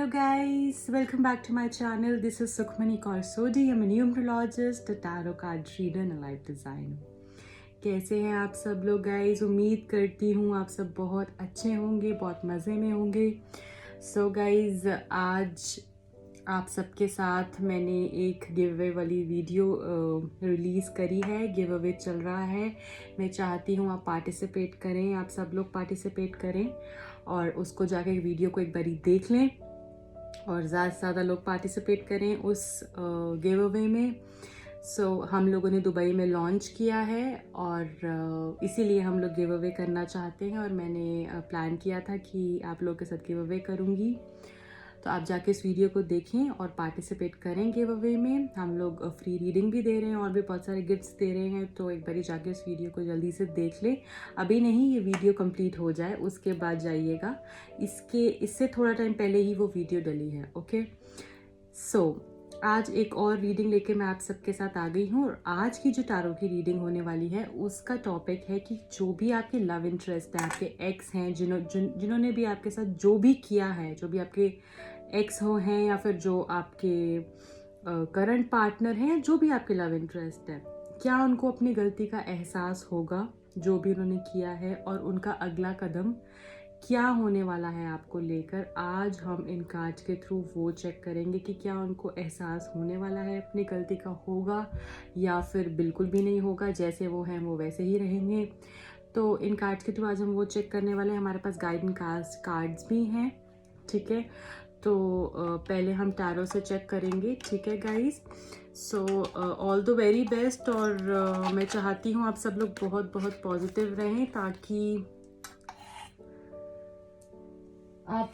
guys, welcome back to my channel. This is Sukhmani Karsodi. I'm a numerologist, a tarot card reader and a life designer. कैसे हैं आप सब लोग guys? उम्मीद करती हूँ आप सब बहुत अच्छे होंगे, बहुत मज़े में होंगे. सो गाइस, आज आप सबके साथ मैंने एक गिव अवे वाली वीडियो रिलीज़ करी है. गिव अवे चल रहा है. मैं चाहती हूँ आप पार्टिसिपेट करें, आप सब लोग पार्टिसिपेट करें और उसको जाके वीडियो को एक बारी देख लें और ज़्यादा से ज़्यादा लोग पार्टिसिपेट करें उस गिव अवे में. सो हम लोगों ने दुबई में लॉन्च किया है और इसीलिए हम लोग गिव अवे करना चाहते हैं और मैंने प्लान किया था कि आप लोगों के साथ गिव अवे करूँगी. तो आप जाके इस वीडियो को देखें और पार्टिसिपेट करें गिव अवे में. हम लोग फ्री रीडिंग भी दे रहे हैं और भी बहुत सारे गिफ्ट्स दे रहे हैं. तो एक बारी जाके इस वीडियो को जल्दी से देख लें. अभी नहीं, ये वीडियो कंप्लीट हो जाए उसके बाद जाइएगा. इससे थोड़ा टाइम पहले ही वो वीडियो डली है. ओके, सो आज एक और रीडिंग लेके मैं आप सबके साथ आ गई हूँ और आज की जो टारो की रीडिंग होने वाली है उसका टॉपिक है कि जो भी आपके लव इंटरेस्ट है, आपके एक्स हैं, जिन्होंने भी आपके साथ जो भी किया है, जो भी आपके एक्स हो हैं या फिर जो आपके करंट पार्टनर हैं, जो भी आपके लव इंटरेस्ट है, क्या उनको अपनी गलती का एहसास होगा जो भी उन्होंने किया है और उनका अगला कदम क्या होने वाला है आपको लेकर. आज हम इन कार्ड्स के थ्रू वो चेक करेंगे कि क्या उनको एहसास होने वाला है अपनी गलती का, होगा या फिर बिल्कुल भी नहीं होगा, जैसे वो हैं वो वैसे ही रहेंगे. तो इन कार्ड्स के थ्रू आज हम वो चेक करने वाले हैं. हमारे पास गाइडेंस कार्ड्स भी हैं. ठीक है, तो पहले हम टैरो से चेक करेंगे. ठीक है guys, so all the very best. और मैं चाहती हूँ आप सब लोग बहुत बहुत पॉजिटिव रहें ताकि आप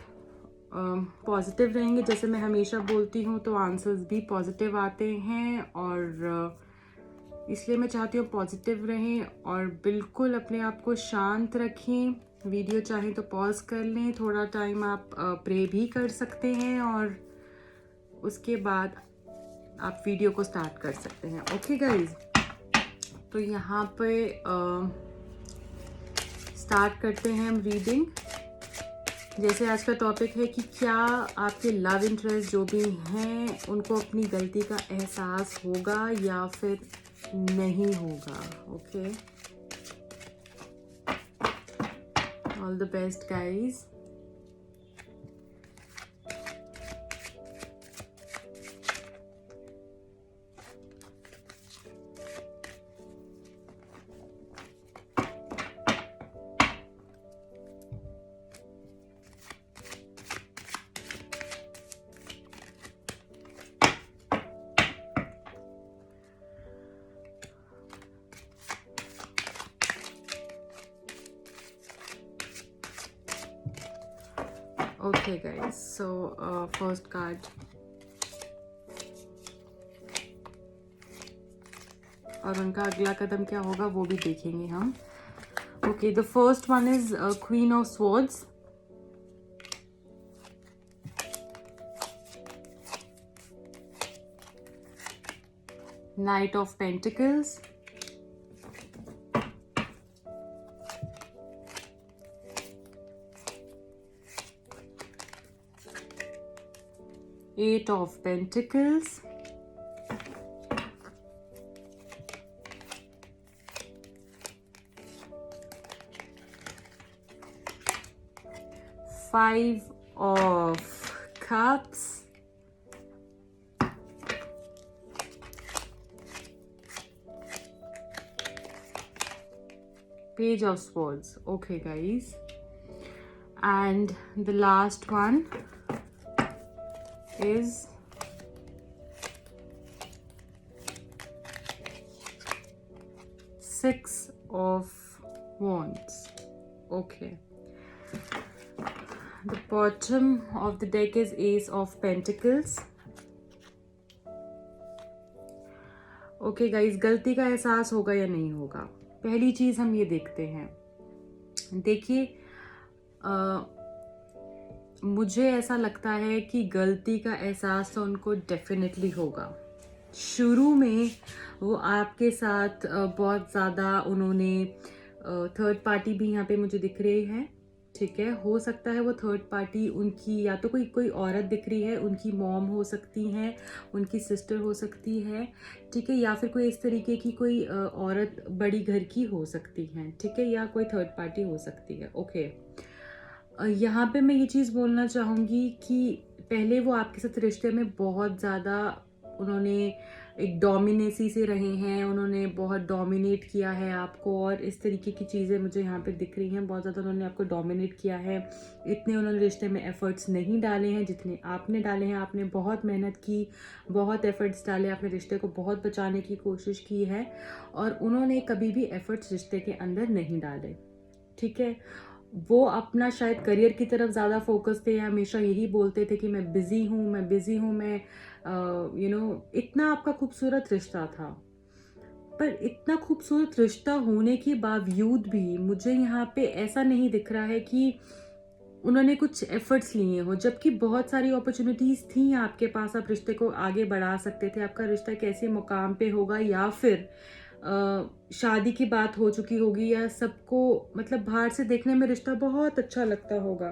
पॉजिटिव रहेंगे. जैसे मैं हमेशा बोलती हूँ तो आंसर्स भी पॉजिटिव आते हैं और इसलिए मैं चाहती हूँ पॉजिटिव रहें और बिल्कुल अपने आप को शांत रखें. वीडियो चाहें तो पॉज कर लें, थोड़ा टाइम आप प्रे भी कर सकते हैं और उसके बाद आप वीडियो को स्टार्ट कर सकते हैं. ओके गाइज, तो यहाँ पे स्टार्ट करते हैं हम रीडिंग. जैसे आज का टॉपिक है कि क्या आपके लव इंटरेस्ट जो भी हैं उनको अपनी गलती का एहसास होगा या फिर नहीं होगा. Okay, all the best guys. Okay guys, so first card और उनका अगला कदम क्या होगा वो भी देखेंगे हम. Okay, the first one is Queen of Swords. Knight of Pentacles. Eight of Pentacles. Five of Cups. Page of Swords. Okay guys, and the last one is Six of Wands. Okay, the bottom of the deck is Ace of Pentacles. Okay guys, गलती का एहसास होगा या नहीं होगा, पहली चीज हम ये देखते हैं. देखिए, मुझे ऐसा लगता है कि गलती का एहसास तो उनको डेफिनेटली होगा. शुरू में वो आपके साथ बहुत ज़्यादा उन्होंने थर्ड पार्टी भी यहाँ पे मुझे दिख रही है. ठीक है। हो सकता है वो थर्ड पार्टी उनकी या तो कोई कोई औरत दिख रही है, उनकी मॉम हो सकती हैं, उनकी सिस्टर हो सकती है, ठीक है, या फिर कोई इस तरीके की कोई औरत बड़ी घर की हो सकती हैं, ठीक है, या कोई थर्ड पार्टी हो सकती है। ओके, यहाँ पे मैं ये चीज़ बोलना चाहूँगी कि पहले वो आपके साथ रिश्ते में बहुत ज़्यादा उन्होंने एक डोमिनेसी से रहे हैं, उन्होंने बहुत डोमिनेट किया है आपको, और इस तरीके की चीज़ें मुझे यहाँ पे दिख रही हैं। बहुत ज़्यादा उन्होंने आपको डोमिनेट किया है, इतने उन्होंने रिश्ते में एफ़र्ट्स नहीं डाले हैं जितने आपने डाले हैं। आपने बहुत मेहनत की, बहुत एफ़र्ट्स डाले, अपने रिश्ते को बहुत बचाने की कोशिश की है, और उन्होंने कभी भी एफ़र्ट्स रिश्ते के अंदर नहीं डाले, ठीक है। वो अपना शायद करियर की तरफ ज़्यादा फोकस थे, या हमेशा यही बोलते थे कि मैं बिज़ी हूँ, मैं बिज़ी हूँ, मैं इतना आपका खूबसूरत रिश्ता था। पर इतना खूबसूरत रिश्ता होने के बावजूद भी मुझे यहाँ पे ऐसा नहीं दिख रहा है कि उन्होंने कुछ एफर्ट्स लिए हो, जबकि बहुत सारी अपॉर्चुनिटीज़ थी आपके पास, आप रिश्ते को आगे बढ़ा सकते थे। आपका रिश्ता कैसे मुकाम पे होगा, या फिर शादी की बात हो चुकी होगी, या सबको मतलब बाहर से देखने में रिश्ता बहुत अच्छा लगता होगा,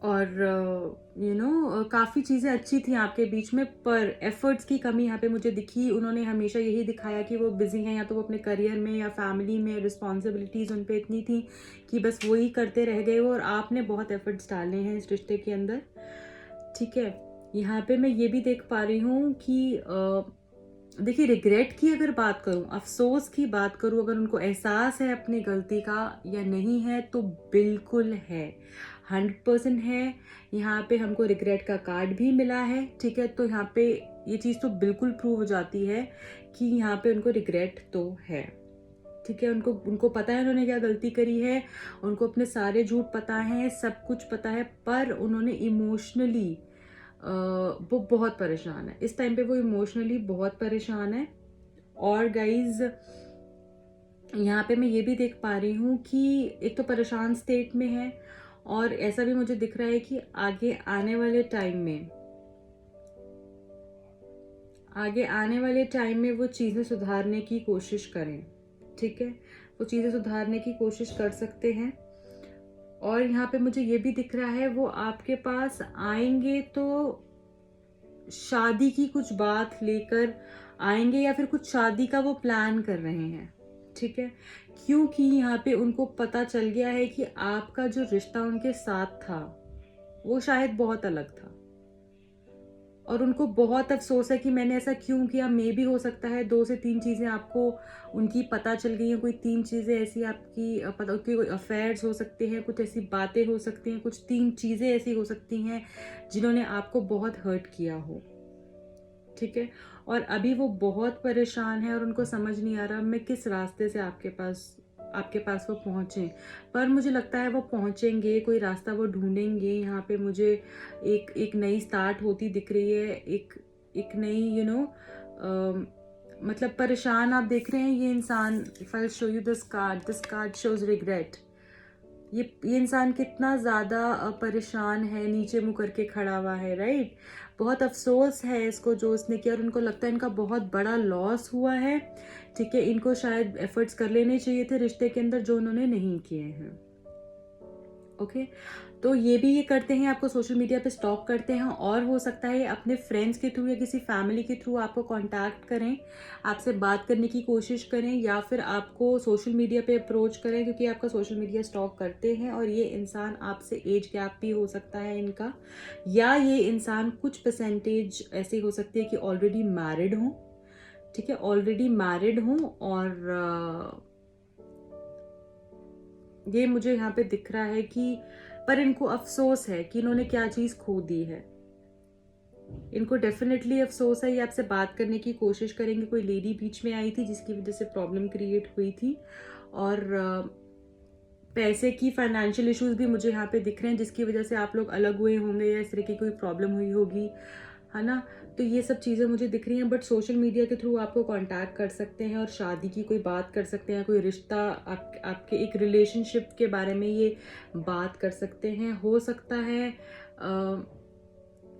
और काफ़ी चीज़ें अच्छी थी आपके बीच में, पर एफर्ट्स की कमी यहाँ पे मुझे दिखी। उन्होंने हमेशा यही दिखाया कि वो बिज़ी हैं, या तो वो अपने करियर में या फैमिली में, रिस्पॉन्सिबिलिटीज़ उन पे इतनी थी कि बस वही करते रह गए वो, और आपने बहुत एफर्ट्स डाले हैं इस रिश्ते के अंदर, ठीक है। यहाँ पे मैं ये भी देख पा रही हूँ कि देखिए, रिग्रेट की अगर बात करूँ, अफ़सोस की बात करूँ, अगर उनको एहसास है अपनी गलती का या नहीं है, तो बिल्कुल है, 100% है। यहाँ पे हमको रिग्रेट का कार्ड भी मिला है, ठीक है। तो यहाँ पे ये चीज़ तो बिल्कुल प्रूव हो जाती है कि यहाँ पे उनको रिग्रेट तो है, ठीक है। उनको उनको पता है उन्होंने क्या गलती करी है, उनको अपने सारे झूठ पता हैं, सब कुछ पता है, पर उन्होंने इमोशनली वो बहुत परेशान है इस टाइम पे, वो इमोशनली बहुत परेशान है। और गाइज, यहाँ पे मैं ये भी देख पा रही हूँ कि एक तो परेशान स्टेट में है, और ऐसा भी मुझे दिख रहा है कि आगे आने वाले टाइम में वो चीज़ें सुधारने की कोशिश करें, ठीक है। वो चीज़ें सुधारने की कोशिश कर सकते हैं। और यहाँ पे मुझे ये भी दिख रहा है, वो आपके पास आएंगे तो शादी की कुछ बात लेकर आएंगे, या फिर कुछ शादी का वो प्लान कर रहे हैं, ठीक है। क्योंकि यहाँ पे उनको पता चल गया है कि आपका जो रिश्ता उनके साथ था वो शायद बहुत अलग था, और उनको बहुत अफसोस है कि मैंने ऐसा क्यों किया। मे भी हो सकता है 2 से 3 चीज़ें आपको उनकी पता चल गई हैं, कोई 3 चीज़ें ऐसी आपकी पता, कोई अफेयर्स हो सकते हैं, कुछ ऐसी बातें हो सकती हैं, कुछ 3 चीज़ें ऐसी हो सकती हैं जिन्होंने आपको बहुत हर्ट किया हो, ठीक है। और अभी वो बहुत परेशान है, और उनको समझ नहीं आ रहा मैं किस रास्ते से आपके पास वो पहुँचे, पर मुझे लगता है वो पहुँचेंगे, कोई रास्ता वो ढूंढेंगे। यहाँ पे मुझे एक नई स्टार्ट होती दिख रही है, एक नई मतलब परेशान आप देख रहे हैं ये इंसान। If I show you this card shows regret. ये इंसान कितना ज़्यादा परेशान है, नीचे मुँह करके खड़ा हुआ है, राइट। बहुत अफसोस है इसको जो उसने किया, और उनको लगता है इनका बहुत बड़ा लॉस हुआ है, ठीक है। इनको शायद एफर्ट्स कर लेने चाहिए थे रिश्ते के अंदर, जो उन्होंने नहीं किए हैं, ओके। तो ये करते हैं, आपको सोशल मीडिया पे स्टॉक करते हैं, और हो सकता है अपने फ्रेंड्स के थ्रू या किसी फैमिली के थ्रू आपको कांटेक्ट करें, आपसे बात करने की कोशिश करें, या फिर आपको सोशल मीडिया पे अप्रोच करें, क्योंकि आपका सोशल मीडिया स्टॉक करते हैं। और ये इंसान आपसे एज गैप भी हो सकता है इनका, या ये इंसान कुछ परसेंटेज ऐसी हो सकती है कि ऑलरेडी मैरिड हों, ठीक है, ऑलरेडी मैरिड हों। और ये मुझे यहाँ पे दिख रहा है कि पर इनको अफसोस है कि इन्होंने क्या चीज़ खो दी है। इनको डेफिनेटली अफसोस है, ये आपसे बात करने की कोशिश करेंगे। कोई लेडी बीच में आई थी जिसकी वजह से प्रॉब्लम क्रिएट हुई थी, और पैसे की फाइनेंशियल इश्यूज भी मुझे यहाँ पे दिख रहे हैं, जिसकी वजह से आप लोग अलग हुए होंगे, या इस तरह की कोई प्रॉब्लम हुई होगी, है ना। तो ये सब चीज़ें मुझे दिख रही हैं। बट सोशल मीडिया के थ्रू आपको कांटेक्ट कर सकते हैं, और शादी की कोई बात कर सकते हैं, कोई रिश्ता, आपके एक रिलेशनशिप के बारे में ये बात कर सकते हैं। हो सकता है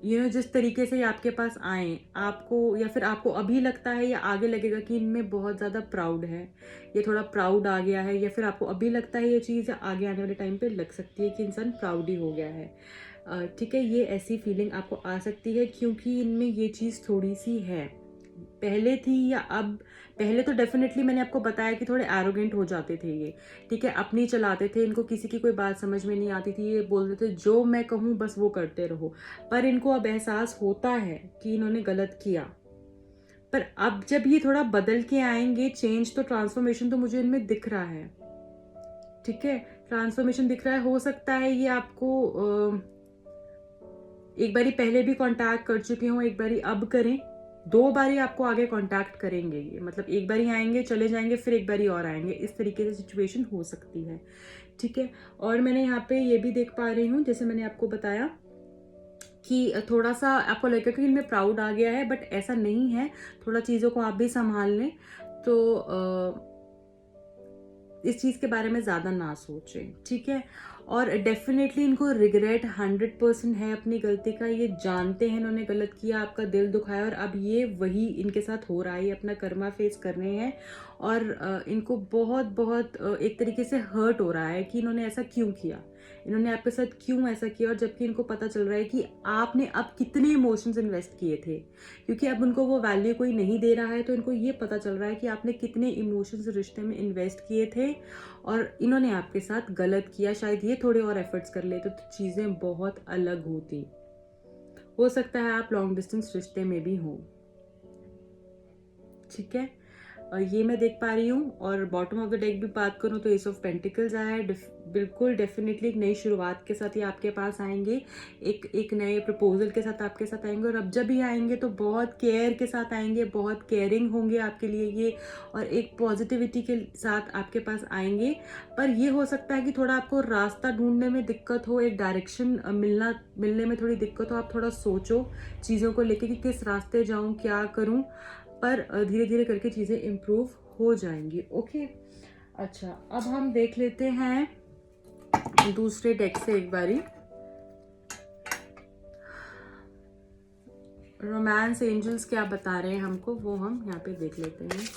जिस तरीके से ये आपके पास आए, आपको या फिर आपको अभी लगता है या आगे लगेगा कि इनमें बहुत ज़्यादा प्राउड है, ये थोड़ा प्राउड आ गया है, या फिर आपको अभी लगता है ये चीज़ आगे आने वाले टाइम पे लग सकती है कि इंसान प्राउड ही हो गया है। ठीक है, ये ऐसी फीलिंग आपको आ सकती है क्योंकि इनमें ये चीज़ थोड़ी सी है, पहले थी या अब। पहले तो डेफिनेटली मैंने आपको बताया कि थोड़े एरोगेंट हो जाते थे ये, ठीक है, अपनी चलाते थे, इनको किसी की कोई बात समझ में नहीं आती थी, ये बोलते थे जो मैं कहूँ बस वो करते रहो। पर इनको अब एहसास होता है कि इन्होंने गलत किया। पर अब जब ये थोड़ा बदल के आएंगे, चेंज तो ट्रांसफॉर्मेशन तो मुझे इनमें दिख रहा है, ठीक है, ट्रांसफॉर्मेशन दिख रहा है। हो सकता है ये आपको एक बारी पहले भी कांटेक्ट कर चुके हों, एक बारी अब करें, 2 बारी आपको आगे कांटेक्ट करेंगे ये, मतलब एक बारी आएंगे चले जाएंगे, फिर एक बारी और आएंगे, इस तरीके से सिचुएशन हो सकती है, ठीक है। और मैंने यहाँ पे ये भी देख पा रही हूँ, जैसे मैंने आपको बताया कि थोड़ा सा आपको लगेगा कि इनमें प्राउड आ गया है, बट ऐसा नहीं है, थोड़ा चीज़ों को आप भी संभाल लें। तो इस चीज़ के बारे में ज़्यादा ना सोचें, ठीक है। और डेफिनेटली इनको रिग्रेट 100% है अपनी गलती का, ये जानते हैं इन्होंने गलत किया, आपका दिल दुखाया, और अब ये वही इनके साथ हो रहा है, ये अपना कर्मा फेस कर रहे हैं। और इनको बहुत बहुत एक तरीके से हर्ट हो रहा है कि इन्होंने ऐसा क्यों किया, इन्होंने आपके साथ क्यों ऐसा किया। और जबकि इनको पता चल रहा है कि आपने अब कितने इमोशंस इन्वेस्ट किए थे, क्योंकि अब उनको वो वैल्यू कोई नहीं दे रहा है, तो इनको ये पता चल रहा है कि आपने कितने इमोशंस रिश्ते में इन्वेस्ट किए थे और इन्होंने आपके साथ गलत किया। शायद ये थोड़े और एफर्ट्स कर लेते तो चीज़ें बहुत अलग होती। हो सकता है आप लॉन्ग डिस्टेंस रिश्ते में भी हो, ठीक है। ये मैं देख पा रही हूँ। और बॉटम ऑफ द डेक भी बात करूँ तो एस ऑफ पेंटिकल्स आया है। बिल्कुल डेफिनेटली एक नई शुरुआत के साथ ये आपके पास आएंगे, एक नए प्रपोजल के साथ आपके साथ आएंगे। और अब जब ये आएंगे तो बहुत केयर के साथ आएंगे, बहुत केयरिंग होंगे आपके लिए ये, और एक पॉजिटिविटी के साथ आपके पास आएंगे। पर ये हो सकता है कि थोड़ा आपको रास्ता ढूंढने में दिक्कत हो, एक डायरेक्शन मिलने में थोड़ी दिक्कत हो। आप थोड़ा सोचो चीज़ों को लेके कि किस रास्ते जाऊँ, क्या करूँ, पर धीरे धीरे करके चीज़ें इम्प्रूव हो जाएंगी। ओके, अच्छा, अब हम देख लेते हैं दूसरे डेक से एक बारी। रोमांस एंजल्स क्या बता रहे हैं हमको, वो हम यहाँ पे देख लेते हैं।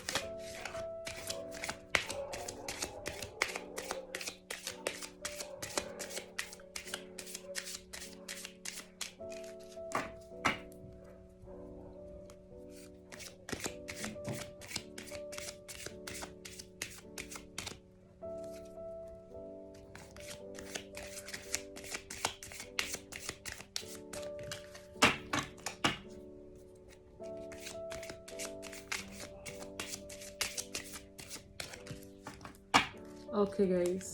Okay, guys.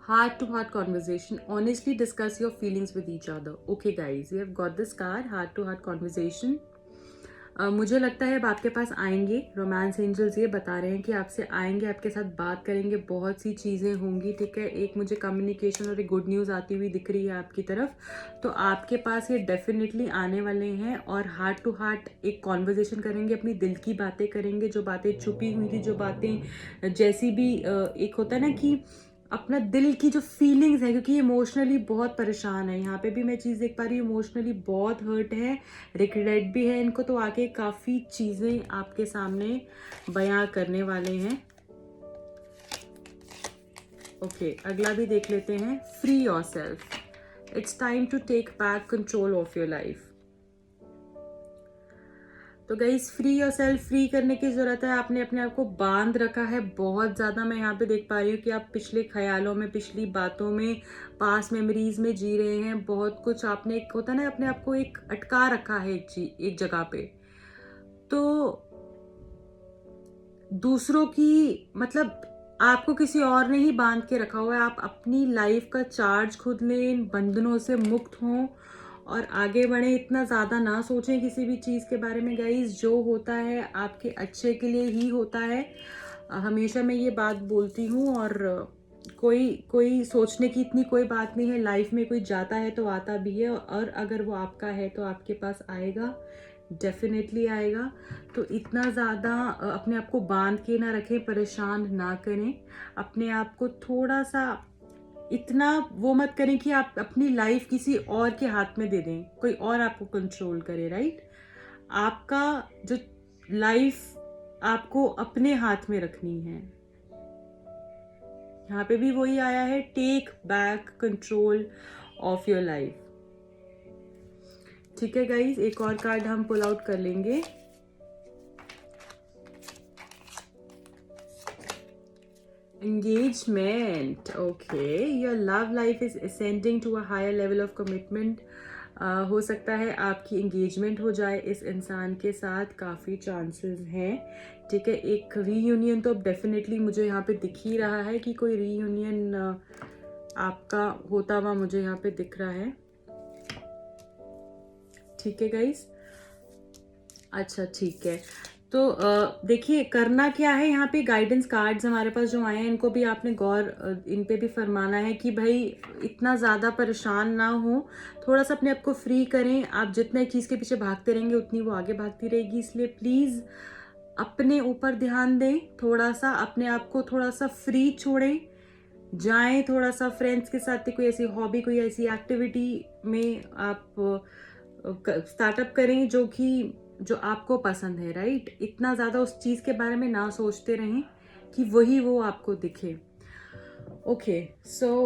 Heart to heart conversation. Honestly discuss your feelings with each other. Okay, guys, we have got this card, heart to heart conversation. मुझे लगता है अब आपके पास आएंगे रोमांस एंजल्स, ये बता रहे हैं कि आपसे आएंगे, आपके साथ बात करेंगे, बहुत सी चीज़ें होंगी, ठीक है। एक मुझे कम्युनिकेशन और एक गुड न्यूज़ आती हुई दिख रही है आपकी तरफ, तो आपके पास ये डेफिनेटली आने वाले हैं। और हार्ट टू हार्ट एक कॉन्वर्जेशन करेंगे, अपनी दिल की बातें करेंगे, जो बातें छुपी हुई थी, जो बातें जैसी भी एक होता है ना कि अपना दिल की जो फीलिंग्स है, क्योंकि इमोशनली बहुत परेशान है। यहाँ पे भी मैं चीज़ देख पा रही हूँ, इमोशनली बहुत हर्ट है, रिग्रेट भी है इनको, तो आगे काफ़ी चीज़ें आपके सामने बयां करने वाले हैं। ओके, अगला भी देख लेते हैं। Free yourself, it's time to take back control of your life. तो गाइस, फ्री योरसेल्फ, फ्री करने की ज़रूरत है। आपने अपने आप को बांध रखा है बहुत ज़्यादा। मैं यहाँ पे देख पा रही हूँ कि आप पिछले ख्यालों में, पिछली बातों में, पास मेमोरीज में जी रहे हैं। बहुत कुछ आपने, एक होता है ना, अपने आप को एक अटका रखा है एक जगह पे। तो दूसरों की, मतलब आपको किसी और ने ही बांध के रखा हुआ है। आप अपनी लाइफ का चार्ज खुद लें, इन बंधनों से मुक्त हों और आगे बढ़े। इतना ज़्यादा ना सोचें किसी भी चीज़ के बारे में गाइस, जो होता है आपके अच्छे के लिए ही होता है। हमेशा मैं ये बात बोलती हूँ। और कोई सोचने की इतनी कोई बात नहीं है। लाइफ में कोई जाता है तो आता भी है, और अगर वो आपका है तो आपके पास आएगा, डेफिनेटली आएगा। तो इतना ज़्यादा अपने आप को बांध के ना रखें, परेशान ना करें। अपने आप को थोड़ा सा इतना वो मत करें कि आप अपनी लाइफ किसी और के हाथ में दे दें, कोई और आपको कंट्रोल करे, राइट? आपका जो लाइफ आपको अपने हाथ में रखनी है। यहाँ पे भी वही आया है, take back control of your life. ठीक है गाइज, एक और कार्ड हम पुल आउट कर लेंगे। Engagement. Okay, your love life is ascending to a higher level of commitment. हो सकता है आपकी एंगेजमेंट हो जाए इस इंसान के साथ, काफ़ी चांसेस हैं। ठीक है, एक रीयूनियन तो डेफिनेटली मुझे यहाँ पे दिख ही रहा है कि कोई रीयूनियन आपका होता हुआ मुझे यहाँ पे दिख रहा है। ठीक है गाइस, अच्छा ठीक है। तो देखिए करना क्या है, यहाँ पे गाइडेंस कार्ड्स हमारे पास जो आए हैं इनको भी आपने गौर इन पे भी फरमाना है कि भाई इतना ज़्यादा परेशान ना हो, थोड़ा सा अपने आप को फ्री करें। आप जितना एक चीज़ के पीछे भागते रहेंगे उतनी वो आगे भागती रहेगी, इसलिए प्लीज़ अपने ऊपर ध्यान दें, थोड़ा सा अपने आप को थोड़ा सा फ्री छोड़ें, जाएं थोड़ा सा फ्रेंड्स के साथ कोई ऐसी हॉबी, कोई ऐसी एक्टिविटी में आप स्टार्टअप करें जो आपको पसंद है, राइट? इतना ज़्यादा उस चीज़ के बारे में ना सोचते रहें कि वही वो आपको दिखे। ओके, सो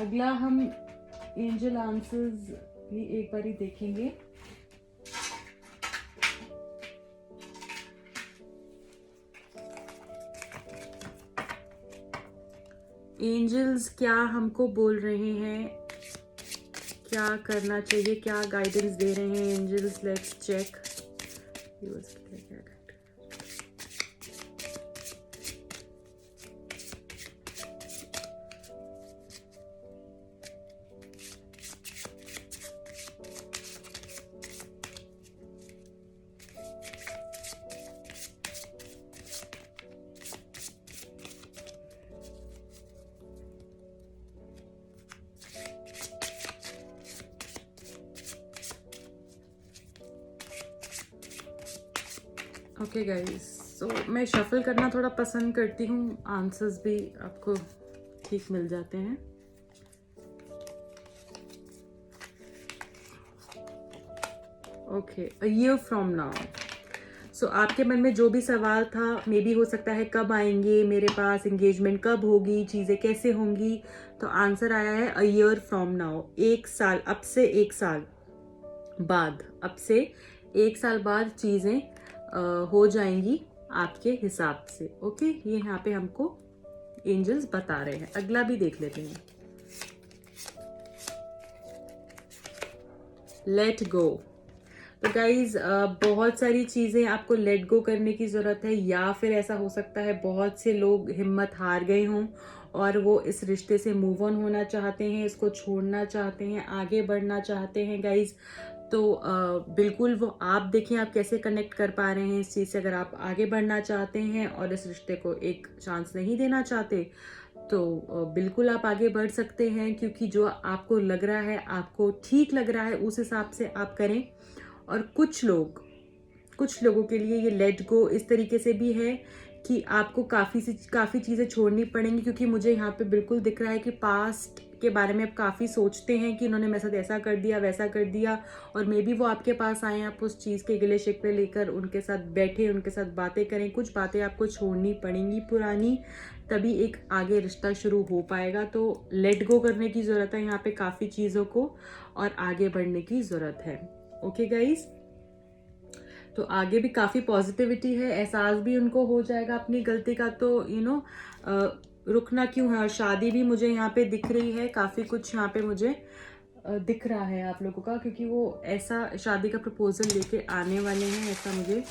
अगला हम एंजल आंसर्स भी एक बार ही देखेंगे। एंजल्स क्या हमको बोल रहे हैं, क्या करना चाहिए, क्या गाइडेंस दे रहे हैं angels? Let's check. Okay guys, so मैं शफल करना थोड़ा पसंद करती हूँ, आंसर्स भी आपको ठीक मिल जाते हैं। Okay, a year from now. So आपके मन में जो भी सवाल था, मे बी हो सकता है कब आएंगे मेरे पास, एंगेजमेंट कब होगी, चीज़ें कैसे होंगी, तो आंसर आया है अ ईयर फ्रॉम नाउ। 1 साल, अब से 1 साल बाद, अब से 1 साल बाद चीज़ें हो जाएंगी आपके हिसाब से। ओके, ये यहाँ पे हमको एंजल्स बता रहे हैं। अगला भी देख लेते हैं, लेट गो। तो गाइज बहुत सारी चीज़ें आपको लेट गो करने की ज़रूरत है, या फिर ऐसा हो सकता है बहुत से लोग हिम्मत हार गए हों और वो इस रिश्ते से मूव ऑन होना चाहते हैं, इसको छोड़ना चाहते हैं, आगे बढ़ना चाहते हैं गाइज। तो बिल्कुल वो आप देखें आप कैसे कनेक्ट कर पा रहे हैं इस चीज़ से। अगर आप आगे बढ़ना चाहते हैं और इस रिश्ते को एक चांस नहीं देना चाहते, तो बिल्कुल आप आगे बढ़ सकते हैं, क्योंकि जो आपको लग रहा है, आपको ठीक लग रहा है, उस हिसाब से आप करें। और कुछ लोगों के लिए ये लेट गो इस तरीके से भी है कि आपको काफ़ी चीज़ें छोड़नी पड़ेंगी, क्योंकि मुझे यहाँ पे बिल्कुल दिख रहा है कि पास्ट के बारे में आप काफ़ी सोचते हैं कि उन्होंने मेरे साथ ऐसा कर दिया, वैसा कर दिया, और मे बी वो आपके पास आए, आप उस चीज़ के गिले शिकवे लेकर उनके साथ बैठे, उनके साथ बातें करें। कुछ बातें आपको छोड़नी पड़ेंगी पुरानी, तभी एक आगे रिश्ता शुरू हो पाएगा। तो लेट गो करने की ज़रूरत है यहाँ पे काफ़ी चीज़ों को, और आगे बढ़ने की ज़रूरत है। ओके गाइज, तो आगे भी काफ़ी पॉजिटिविटी है, एहसास भी उनको हो जाएगा अपनी गलती का। तो रुकना क्यों है। और शादी भी मुझे यहाँ पे दिख रही है, काफ़ी कुछ यहाँ पे मुझे दिख रहा है आप लोगों का, क्योंकि वो ऐसा शादी का प्रपोजल लेके आने वाले हैं, ऐसा मुझे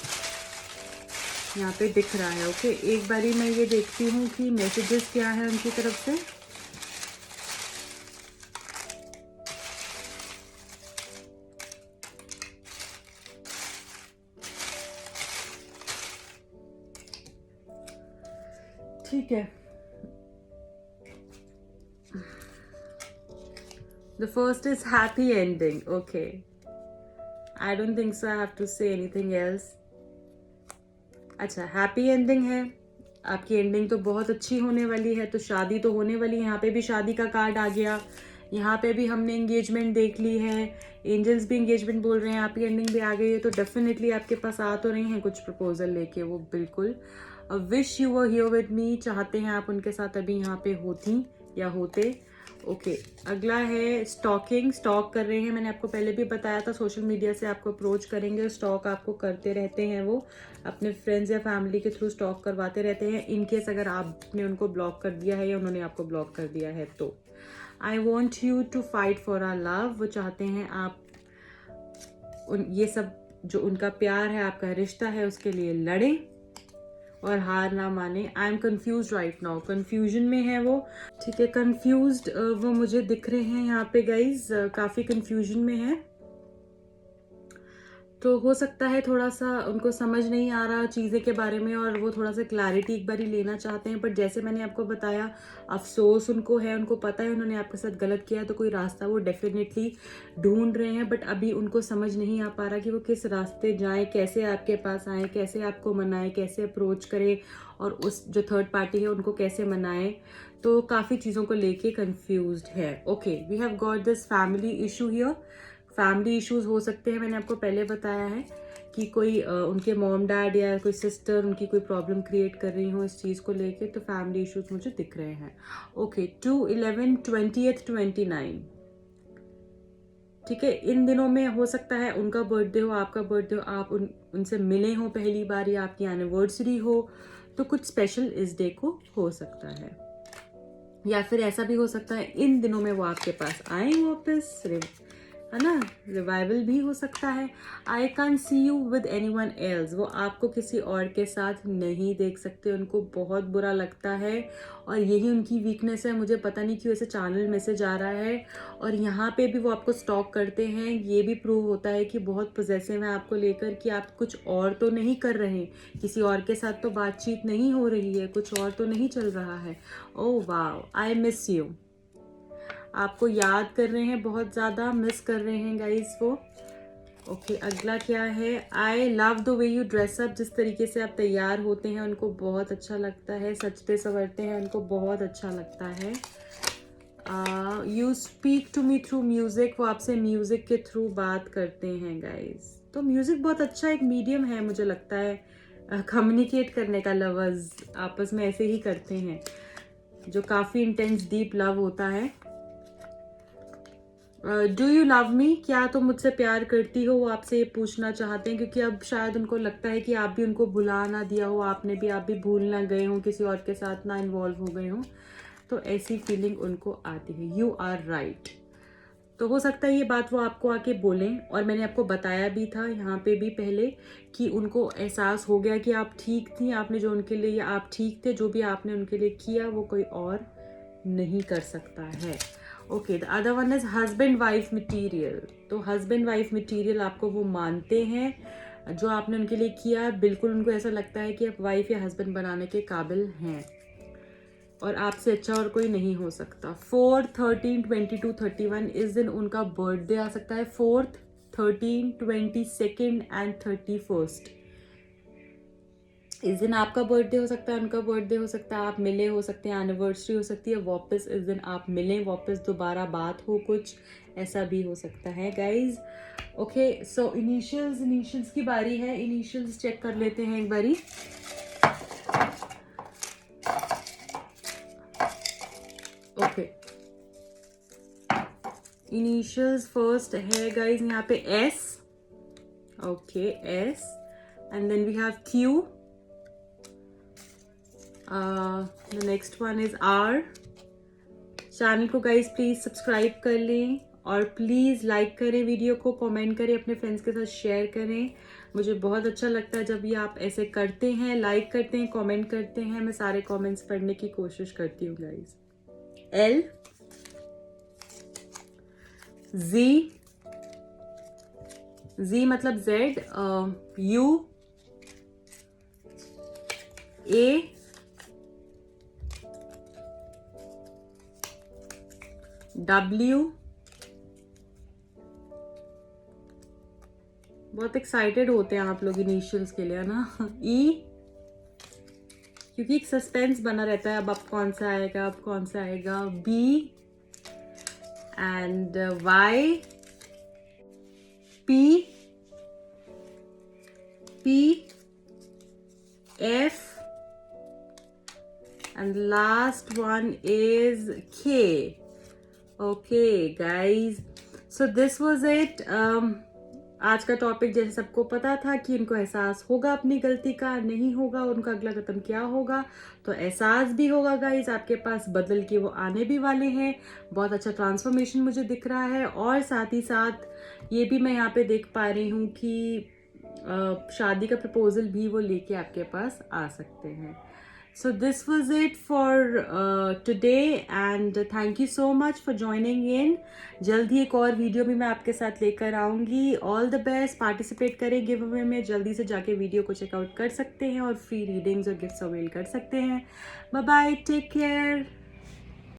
यहाँ पे दिख रहा है। ओके, एक बारी मैं ये देखती हूँ कि मैसेजेस क्या है उनकी तरफ से। ठीक है, the first is happy ending. Okay, I don't think so I have to say anything else. अच्छा, हैप्पी एंडिंग है, आपकी एंडिंग तो बहुत अच्छी होने वाली है, तो शादी तो होने वाली है। यहाँ पे भी शादी का कार्ड आ गया, यहाँ पे भी हमने एंगेजमेंट देख ली है, एंजल्स भी एंगेजमेंट बोल रहे हैं, आपकी एंडिंग भी आ गई है। तो डेफिनेटली आपके पास आ तो रही हैं कुछ प्रपोजल लेके, वो बिल्कुल। Wish you were here with me, चाहते हैं आप उनके साथ अभी यहाँ पे होती या होते। ओके अगला है स्टॉकिंग, स्टॉक कर रहे हैं। मैंने आपको पहले भी बताया था सोशल मीडिया से आपको अप्रोच करेंगे, स्टॉक आपको करते रहते हैं, वो अपने फ्रेंड्स या फैमिली के थ्रू स्टॉक करवाते रहते हैं। इनकेस अगर आपने उनको ब्लॉक कर दिया है या उन्होंने आपको ब्लॉक कर दिया है तो I want you to fight for our love, वो चाहते हैं आप ये सब जो उनका प्यार है, आपका रिश्ता है, उसके लिए लड़े और हार ना माने। I am confuse right now, confusion में है वो। ठीक है, कन्फ्यूज्ड वो मुझे दिख रहे हैं यहाँ पे गाइज, काफ़ी कन्फ्यूजन में है। तो हो सकता है थोड़ा सा उनको समझ नहीं आ रहा चीज़ें के बारे में और वो थोड़ा सा क्लैरिटी एक बार ही लेना चाहते हैं। बट जैसे मैंने आपको बताया, अफसोस उनको है, उनको पता है उन्होंने आपके साथ गलत किया है, तो कोई रास्ता वो डेफिनेटली ढूंढ रहे हैं। बट अभी उनको समझ नहीं आ पा रहा कि वो किस रास्ते जाएं, कैसे आपके पास आए, कैसे आपको मनाएं, कैसे अप्रोच करें और उस जो थर्ड पार्टी है उनको कैसे मनाएं। तो काफ़ी चीज़ों को लेके कंफ्यूज्ड है। Okay, we have got this family issue here. Family issues हो सकते हैं, मैंने आपको पहले बताया है कि कोई उनके मॉम डैड या कोई सिस्टर उनकी कोई प्रॉब्लम क्रिएट कर रही हो इस चीज़ को लेके, तो फैमिली इश्यूज मुझे दिख रहे हैं। ओके 2, 11, 20th, 29, ठीक है। इन दिनों में हो सकता है उनका बर्थडे हो, आपका बर्थडे हो, आप उनसे मिले हो पहली बार या आपकी एनिवर्सरी हो, तो कुछ स्पेशल इस डे को हो सकता है। या फिर ऐसा भी हो सकता है इन दिनों में वो आपके पास आए वापस, है ना, रिवाइवल भी हो सकता है। I can see you with any one else, वो आपको किसी और के साथ नहीं देख सकते, उनको बहुत बुरा लगता है और यही उनकी वीकनेस है। मुझे पता नहीं क्यों ऐसे चैनल मैसेज आ रहा है और यहाँ पे भी वो आपको स्टॉक करते हैं। ये भी प्रूव होता है कि बहुत पॉजेसिव है आपको लेकर, कि आप कुछ और तो नहीं कर रहे, किसी और के साथ तो बातचीत नहीं हो रही है, कुछ और तो नहीं चल रहा है। ओह वाह, आई मिस यू, आपको याद कर रहे हैं, बहुत ज़्यादा मिस कर रहे हैं गाइस वो। ओके अगला क्या है, I love the way you dress up, जिस तरीके से आप तैयार होते हैं उनको बहुत अच्छा लगता है, सजते संवरते हैं उनको बहुत अच्छा लगता है। You speak to me through music, वो आपसे म्यूजिक के थ्रू बात करते हैं गाइस। तो म्यूजिक बहुत अच्छा एक मीडियम है, मुझे लगता है कम्युनिकेट करने का। लवर्स आपस में ऐसे ही करते हैं, जो काफ़ी इंटेंस डीप लव होता है। डू यू लव मी, क्या तुम मुझसे प्यार करती हो, वो आपसे ये पूछना चाहते हैं, क्योंकि अब शायद उनको लगता है कि आप भी उनको भुला ना दिया हो, आपने भी, आप भी भूल ना गए हो, किसी और के साथ ना इन्वॉल्व हो गए हो, तो ऐसी फीलिंग उनको आती है। यू आर राइट, तो हो सकता है ये बात वो आपको आके बोलें। और मैंने आपको बताया भी था यहाँ पे भी पहले कि उनको एहसास हो गया कि आप ठीक थी, आपने जो उनके लिए, या आप ठीक थे, जो भी आपने उनके लिए किया वो कोई और नहीं कर सकता है। Okay the other one is husband wife material, तो हस्बैंड वाइफ मटीरियल आपको वो मानते हैं, जो आपने उनके लिए किया बिल्कुल उनको ऐसा लगता है कि आप वाइफ या हस्बैंड बनाने के काबिल हैं और आपसे अच्छा और कोई नहीं हो सकता। 4, 13, 22, 31 इस दिन उनका बर्थडे आ सकता है। 4th, 13, 22 एंड 31st इस दिन आपका बर्थडे हो सकता है, उनका बर्थडे हो सकता है, आप मिले हो सकते हैं, एनिवर्सरी हो सकती है, वापस इस दिन आप मिलें, वापस दोबारा बात हो, कुछ ऐसा भी हो सकता है गाइज। ओके सो इनिशियल्स की बारी है, इनिशियल्स चेक कर लेते हैं एक बारी। ओके इनिशियल्स फर्स्ट है गाइज यहाँ पे S, okay S, and then we have Q, the next one is R। Channel को गाइज प्लीज सब्सक्राइब कर लें और प्लीज लाइक करें, वीडियो को कमेंट करें, अपने फ्रेंड्स के साथ शेयर करें। मुझे बहुत अच्छा लगता है जब ये आप ऐसे करते हैं, लाइक करते हैं, कमेंट करते हैं। मैं सारे कमेंट्स पढ़ने की कोशिश करती हूँ गाइज। L, Z मतलब Z, U, A, W, बहुत एक्साइटेड होते हैं आप लोग इनिशियल्स के लिए, है ना। E, क्योंकि एक सस्पेंस बना रहता है, अब कौन सा आएगा, अब कौन सा आएगा। B and Y, P, F, and the last one is K. Okay guys, so this was it. आज का टॉपिक जैसे सबको पता था कि इनको एहसास होगा अपनी गलती का, नहीं होगा, उनका अगला कदम क्या होगा। तो एहसास भी होगा गाइज आपके पास, बदल के वो आने भी वाले हैं। बहुत अच्छा ट्रांसफॉर्मेशन मुझे दिख रहा है। और साथ ही साथ ये भी मैं यहाँ पे देख पा रही हूँ कि शादी का प्रपोजल भी वो लेके आपके पास आ सकते हैं। So this was it for today and thank you so much for joining in. जल्दी एक और वीडियो भी मैं आपके साथ लेकर आऊँगी। ऑल द बेस्ट, पार्टिसिपेट करें गिव अवे में, जल्दी से जाके वीडियो को चेकआउट कर सकते हैं और फ्री रीडिंग्स और गिफ्ट्स अवेल कर सकते हैं। Bye bye, take care.